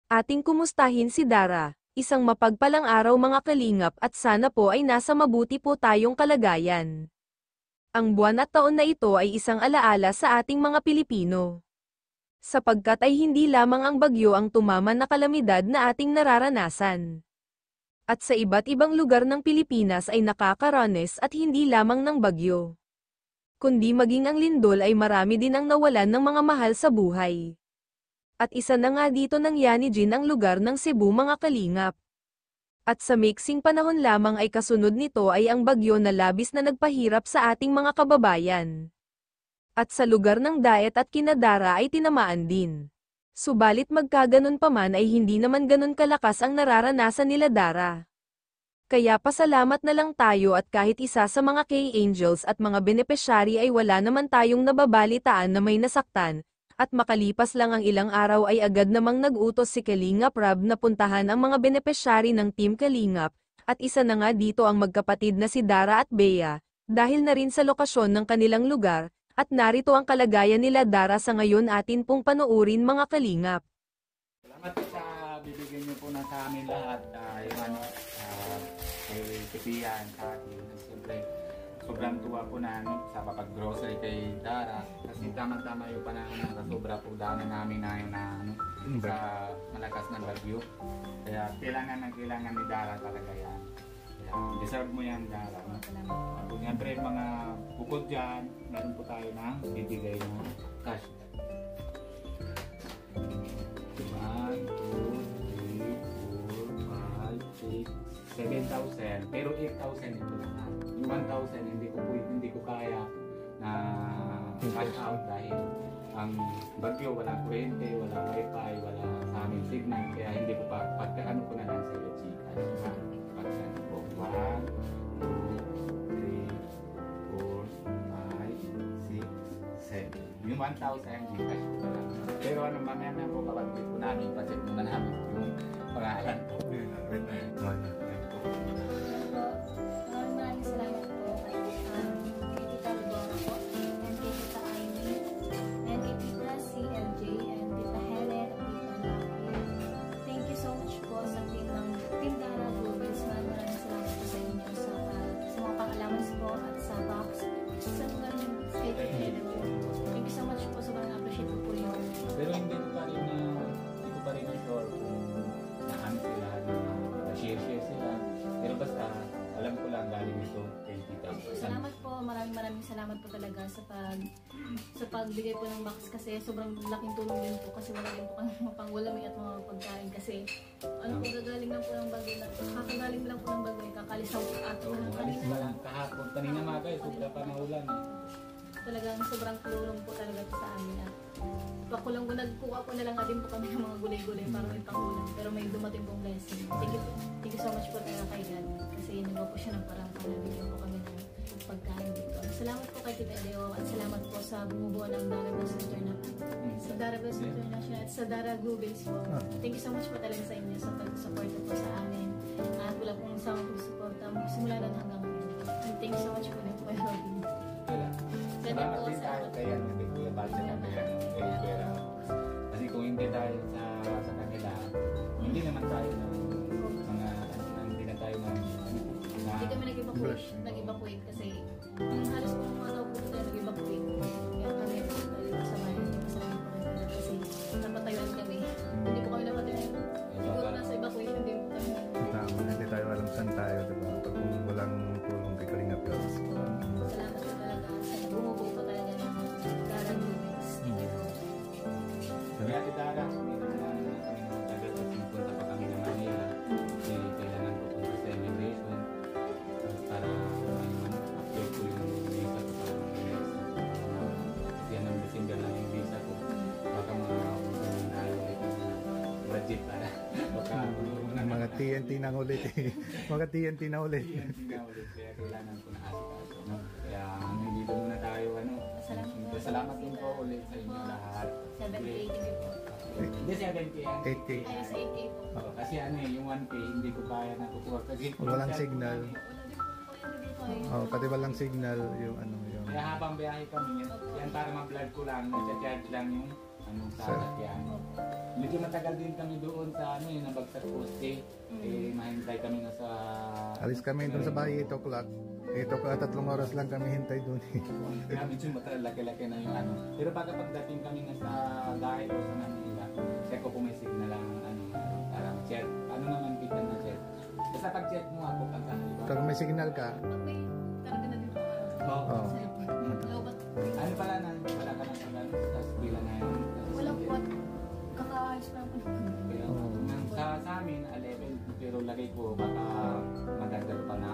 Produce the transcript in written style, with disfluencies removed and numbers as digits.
Ating kumustahin si Dara. Isang mapagpalang araw mga kalingap at sana po ay nasa mabuti po tayong kalagayan. Ang buwan at taon na ito ay isang alaala sa ating mga Pilipino. Sapagkat ay hindi lamang ang bagyo ang tumaman na kalamidad na ating nararanasan. At sa iba't ibang lugar ng Pilipinas ay nakakaranas at hindi lamang ng bagyo. Kundi maging ang lindol ay marami din ang nawalan ng mga mahal sa buhay. At isa na nga dito ng Yanijin ang lugar ng Cebu mga kalingap. At sa mixing panahon lamang ay kasunod nito ay ang bagyo na labis na nagpahirap sa ating mga kababayan. At sa lugar ng Daet at Kinadara ay tinamaan din. Subalit magkaganon pa man ay hindi naman ganon kalakas ang nararanasan nila Dara. Kaya pasalamat na lang tayo at kahit isa sa mga K-Angels at mga beneficiary ay wala naman tayong nababalitaan na may nasaktan. At makalipas lang ang ilang araw ay agad namang nag-utos si Kalingap Rab na puntahan ang mga beneficiary ng Team Kalingap, at isa na nga dito ang magkapatid na si Dara at Bea, dahil na rin sa lokasyon ng kanilang lugar, at narito ang kalagayan nila Dara sa ngayon atin pong panuurin mga Kalingap. Salamat po sa bibigyan niyo po na sa amin lahat, kay Tipian, sa atin, siyempre. Sobrang tuwa po na sa papag-grocery kay Dara kasi tama-tama yung panahon na sobra po daanan namin na sa malakas na bagyo. Kaya kailangan ni Dara talaga yan. Kaya deserve mo yan, Dara. Siyempre mga bukod dyan, meron po tayo na bibigay ng cash. 1, 2, 3, 4, 5, 6, 7,000 pero 8,000 ito lang. Yung 1,000 hindi ko kaya na cash out dahil ang bagyo, wala kuryente, wala wifi, wala sa amin signal, kaya hindi ko pa pagkaano ko na lang sa iyo chika. Pagkaano ko 1, 2, 3, 4, 5, 6, 7. Yung 1,000 hindi cash ko lang. Pero ano mamaya na po kapag ko namin pa-check muna namin yung pangalan ko. Maraming salamat po kay Tita Rodora po, and kay Tita Aimee, and kay Tita CLJ, and Tita Helen, at Tita Lucky. Thank you so much po sa Team Dara Globals. Maraming salamat po sa inyo sa mga pang-allowance po at sa box. Sa lugar ng State of Hello. Thank you so much po, sobrang appreciate ko po yun. Pero hindi ko pa rin sure kung naan sila na share sila. Pero basta alam ko lang galing ito kay Tita. Salamat po, maraming salamat po talaga sa pagbigay po ng box kasi sobrang laking tulong din po kasi wala din po kami mapangulami at mga pagkain kasi ano po gagaling lang po ng bagay na kakagaling lang po ng bagay kakalisaw po ato kanina kahapon kanina mga sobra pa naulan talagang sobrang tulong po talaga po sa amin at nagkuha po na lang din po kami ng mga gulay-gulay para may pangulam pero may dumating pong blessing. Thank you so much po talaga kay God kasi nagawa po siya ng parang panabigyan po kami ng pagkain dito. Salamat po kay Tita Leo at salamat po sa bumubuo ng Dara Best International at sa Dara Globals po. Thank you so much po talaga sa inyo sa pag-support po sa amin at wala pong isang pag-support simula na hanggang ngayon. And thank you so much po din po kay Robin. Salamat din tayo kaya nagkuya basa na kaya pera. Kasi kung hindi tayo sa kanila, hindi naman tayo ng mga hindi na tayo ng hindi kami nag-evacuate kasi halos po mga tao po tayo nag-evacuate. Kaya kami sa bahay masalamat po rin kasi napatayuan kami. Hindi po kami napatayuan. Siguro nasa evacuation din po kami. Tama, hindi tayo alam saan tayo, diba? Pag walang tulong kay Kalingap yun. Salamat po talaga sa bumubuo po talaga ng Dara Globals. Kaya Dara, meron na kami ng tagal at punta pa kami ng Manila. Kasi kailangan ko punta sa immigration para update ko yung visa ko para mag-US. Kasi yan ang December lang yung visa ko. Baka mga tayo ulit ng budget para baka Mga TNT na ulit eh. Mga TNT na ulit. Kaya kailangan ko na asikaso. Kaya dito muna tayo. Salamat din po ulit sa inyo lahat. 7K din po. Hindi 7K yan. 8K. Ay, sa 8K po. Kasi yung 1K hindi ko kaya na kukuha. Kasi Walang signal. Wala din po Oh, pati walang signal yung ano yung. Kaya habang biyahe kami yan para ma-vlog ko lang, nagcha-charge lang yung anong sasakyan. Medyo matagal din kami doon sa ano nabagsak poste. Mahintay kami na sa... Alis kami doon sa bahay 8 o'clock. 8 o'clock, 3 oras lang kami hintay doon. Kaya medyo laki-laki na yung ano. Pero pagdating kami na sa bahay o sa Manila, check ko kung may signal lang ano, parang chat. Ano naman kita na chat. Basta pag-chat mo ako pagka, diba? Pag may signal ka, Pag may talaga na din po Oo. sa cellphone. Lobat. Ano pala na, wala ka ng pag-ano, tapos bila na yun. Wala po at kakaayos pa ako. Pero sa amin, 11, pero lagay ko baka madagdag pa na